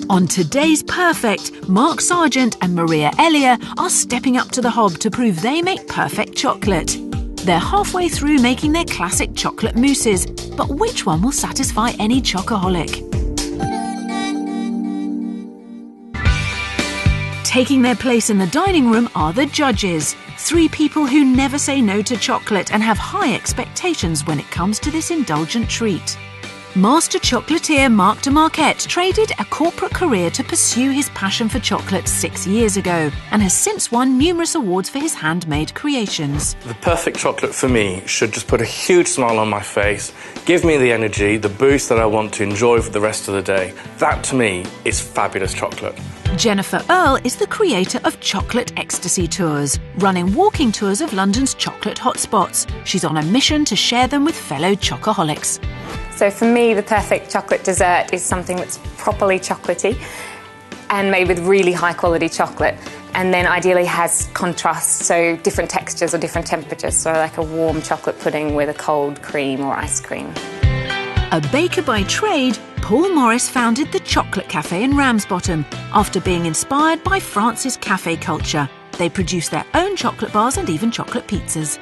On today's Perfect, Mark Sargent and Maria Elia are stepping up to the hob to prove they make perfect chocolate. They're halfway through making their classic chocolate mousses, but which one will satisfy any chocoholic? Taking their place in the dining room are the judges. 3 people who never say no to chocolate and have high expectations when it comes to this indulgent treat. Master chocolatier Marc de Marquet traded a corporate career to pursue his passion for chocolate 6 years ago and has since won numerous awards for his handmade creations. The perfect chocolate for me should just put a huge smile on my face, give me the energy, the boost that I want to enjoy for the rest of the day. That, to me, is fabulous chocolate. Jennifer Earle is the creator of Chocolate Ecstasy Tours, running walking tours of London's chocolate hotspots. She's on a mission to share them with fellow chocoholics. So for me, the perfect chocolate dessert is something that's properly chocolatey and made with really high quality chocolate, and then ideally has contrast, so different textures or different temperatures, so like a warm chocolate pudding with a cold cream or ice cream. A baker by trade, Paul Morris founded the Chocolate Cafe in Ramsbottom after being inspired by France's cafe culture. They produce their own chocolate bars and even chocolate pizzas.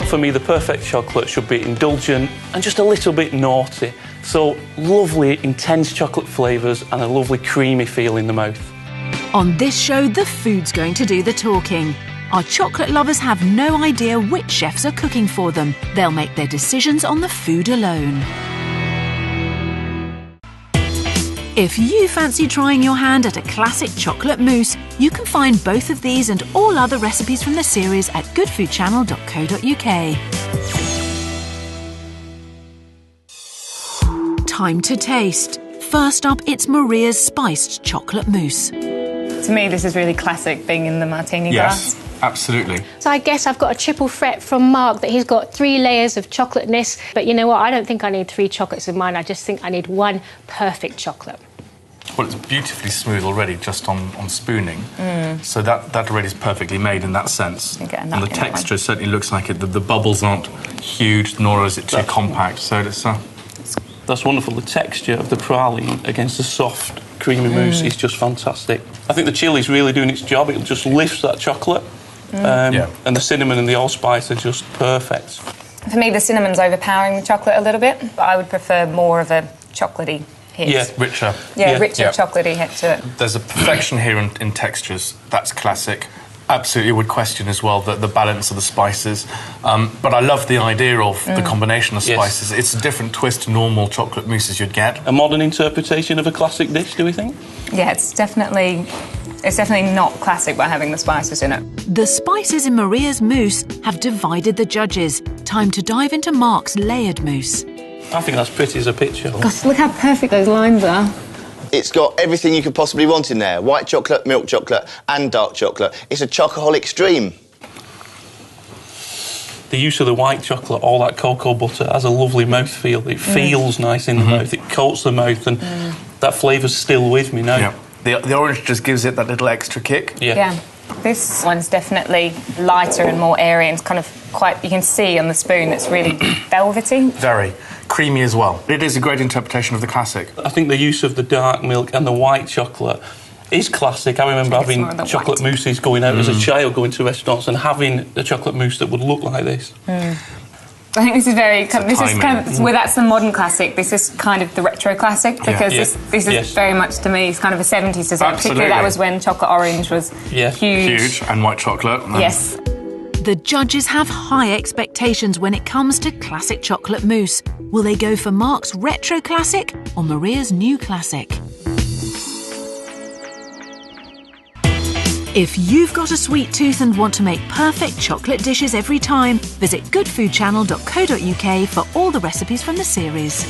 For me, the perfect chocolate should be indulgent and just a little bit naughty. So lovely, intense chocolate flavours and a lovely creamy feel in the mouth. On this show, the food's going to do the talking. Our chocolate lovers have no idea which chefs are cooking for them. They'll make their decisions on the food alone. If you fancy trying your hand at a classic chocolate mousse, you can find both of these and all other recipes from the series at goodfoodchannel.co.uk. Time to taste. First up, it's Maria's spiced chocolate mousse. To me, this is really classic, being in the martini glass. Yes, absolutely. So I guess I've got a triple threat from Mark, that he's got 3 layers of chocolateness. But you know what? I don't think I need 3 chocolates with mine. I just think I need 1 perfect chocolate. Well, it's beautifully smooth already just on spooning. So that already is perfectly made in that sense. And the texture certainly looks like it. The bubbles aren't huge, nor is it too compact. So it's... That's wonderful. The texture of the praline against the soft, creamy mousse is just fantastic. I think the chili's really doing its job. It just lifts that chocolate. And the cinnamon and the allspice are just perfect. For me, the cinnamon's overpowering the chocolate a little bit, but I would prefer more of a chocolatey hit. Yeah, richer. Richer chocolatey hit to it. There's a perfection here in textures. That's classic. Absolutely would question as well the balance of the spices. But I love the idea of the combination of spices. It's a different twist to normal chocolate mousses you'd get. A modern interpretation of a classic dish, do we think? Yeah, it's definitely not classic by having the spices in it. The spices in Maria's mousse have divided the judges. Time to dive into Mark's layered mousse. I think that's pretty as a picture. Gosh, look how perfect those lines are. It's got everything you could possibly want in there. White chocolate, milk chocolate and dark chocolate. It's a chocoholic's dream. The use of the white chocolate, all that cocoa butter, has a lovely mouthfeel. It feels nice in the mouth, it coats the mouth, and that flavour's still with me now. Yeah. The orange just gives it that little extra kick. Yeah. This one's definitely lighter and more airy, and it's kind of quite, you can see on the spoon, it's really velvety. Very. Creamy as well. It is a great interpretation of the classic. I think the use of the dark milk and the white chocolate is classic. I remember having chocolate mousses going out as a child, going to restaurants and having a chocolate mousse that would look like this. I think this is well, that's the modern classic. This is kind of the retro classic, because this is very much, to me, it's kind of a 70s dessert. Absolutely. Particularly that was when chocolate orange was huge. Huge, and white chocolate. Yes. The judges have high expectations when it comes to classic chocolate mousse. Will they go for Mark's retro classic or Maria's new classic? If you've got a sweet tooth and want to make perfect chocolate dishes every time, visit goodfoodchannel.co.uk for all the recipes from the series.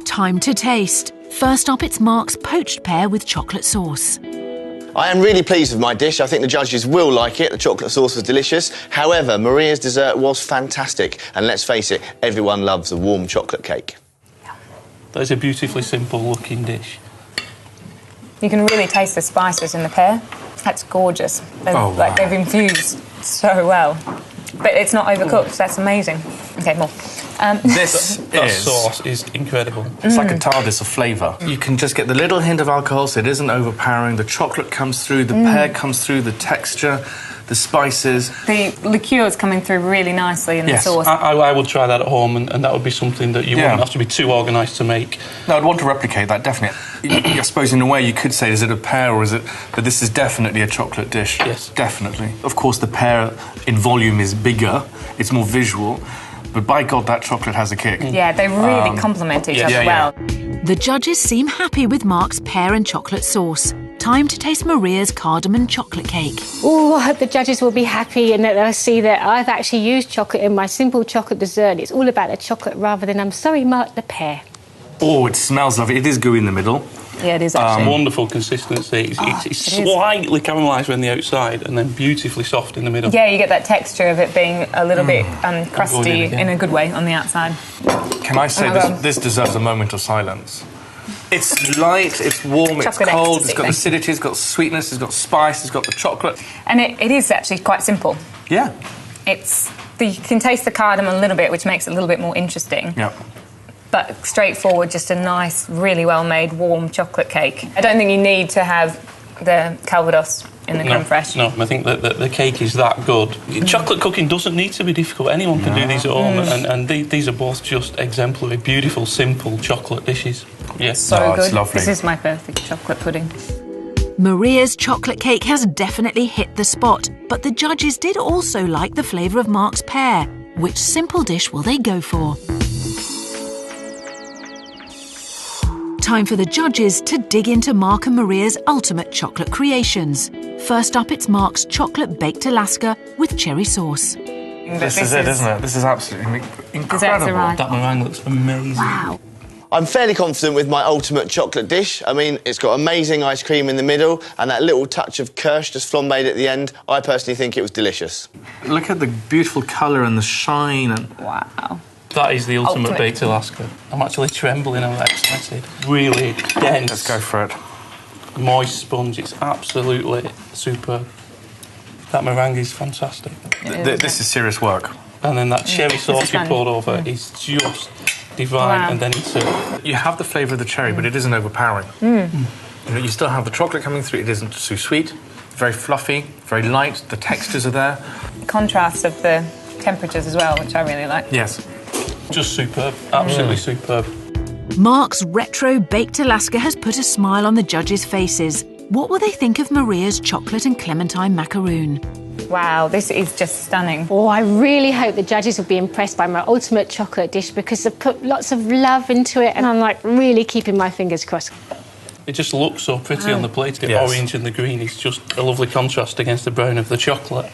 Time to taste. First up, it's Mark's poached pear with chocolate sauce. I am really pleased with my dish. I think the judges will like it. The chocolate sauce was delicious. However, Maria's dessert was fantastic. And let's face it, everyone loves a warm chocolate cake. That is a beautifully simple looking dish. You can really taste the spices in the pear. That's gorgeous. They've infused so well. But it's not overcooked, that's amazing. OK, more. That sauce is incredible. It's like a TARDIS of flavour. You can just get the little hint of alcohol, so it isn't overpowering. The chocolate comes through, the pear comes through, the texture, the spices. The liqueur's coming through really nicely in the sauce. I would try that at home, and that would be something that you wouldn't have to be too organised to make. No, I'd want to replicate that, definitely. I suppose in a way you could say, is it a pear or is it... But this is definitely a chocolate dish. Yes. Definitely. Of course, the pear in volume is bigger, it's more visual, but by God, that chocolate has a kick. Yeah, they really complement each other well. The judges seem happy with Mark's pear and chocolate sauce. Time to taste Maria's cardamom chocolate cake. Oh, I hope the judges will be happy and that they'll see that I've actually used chocolate in my simple chocolate dessert. It's all about the chocolate rather than, I'm sorry, Mark, the pear. Oh, it smells lovely. It is gooey in the middle. Yeah, it is actually. Wonderful consistency. It's slightly caramelised around the outside and then beautifully soft in the middle. Yeah, you get that texture of it being a little bit crusty in a good way on the outside. Can I say this deserves a moment of silence? It's light, it's warm, it's cold, it's got acidity, it's got sweetness, it's got spice, it's got the chocolate. And it is actually quite simple. Yeah. You can taste the cardamom a little bit, which makes it a little bit more interesting. Yeah. But straightforward, just a nice, really well-made, warm chocolate cake. I don't think you need to have the Calvados in the creme fraiche. No, I think that the cake is that good. Chocolate cooking doesn't need to be difficult. Anyone can do these at home, and these are both just exemplary, beautiful, simple chocolate dishes. Yes, so good. It's lovely. This is my perfect chocolate pudding. Maria's chocolate cake has definitely hit the spot, but the judges did also like the flavour of Mark's pear. Which simple dish will they go for? Time for the judges to dig into Mark and Maria's ultimate chocolate creations. First up, it's Mark's chocolate baked Alaska with cherry sauce. This is it, isn't it? This is absolutely incredible. That meringue looks amazing. Wow. I'm fairly confident with my ultimate chocolate dish. I mean, it's got amazing ice cream in the middle and that little touch of kirsch just flambéed at the end. I personally think it was delicious. Look at the beautiful colour and the shine. And Wow. That is the ultimate baked Alaska. I'm actually trembling, I'm excited. Really dense. Let's go for it. Moist sponge, it's absolutely superb. That meringue is fantastic. This is serious work. And then that cherry sauce you poured over is just divine, and then it's... You have the flavour of the cherry, but it isn't overpowering. You know, you still have the chocolate coming through, it isn't too sweet, very fluffy, very light, the textures are there. Contrast of the temperatures as well, which I really like. Yes. Just superb, absolutely superb. Mark's retro baked Alaska has put a smile on the judges' faces. What will they think of Maria's chocolate and clementine macaroon? Wow, this is just stunning. Oh, I really hope the judges will be impressed by my ultimate chocolate dish because they've put lots of love into it and I'm like really keeping my fingers crossed. It just looks so pretty on the plate. The orange and the green is just a lovely contrast against the brown of the chocolate.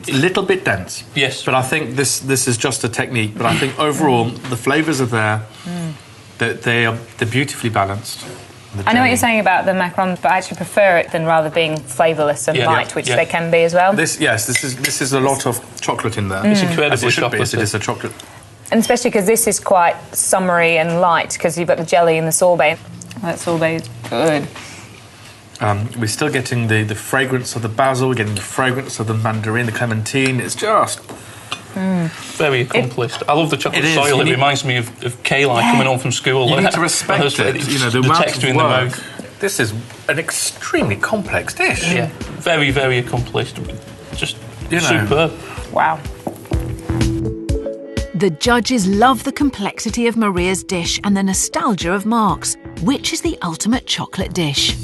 A little bit dense. Yes. But I think this is just a technique. But I think overall, the flavours are there. They're beautifully balanced. I know what you're saying about the macaron, but I actually prefer it than rather being flavourless and light, which they can be as well. This is a lot of chocolate in there. It's incredibly chocolate. It is a chocolate. And especially because this is quite summery and light, because you've got the jelly and the sorbet. That sorbet is good. We're still getting the fragrance of the basil, we're getting the fragrance of the mandarin, the clementine. It's just... Very accomplished. I love the chocolate soil. It reminds me of Kayla coming home from school. You need to respect it. You know, the texture in the mouth. This is an extremely complex dish. Yeah, very, very accomplished. Just superb. Wow. The judges love the complexity of Maria's dish and the nostalgia of Mark's. Which is the ultimate chocolate dish?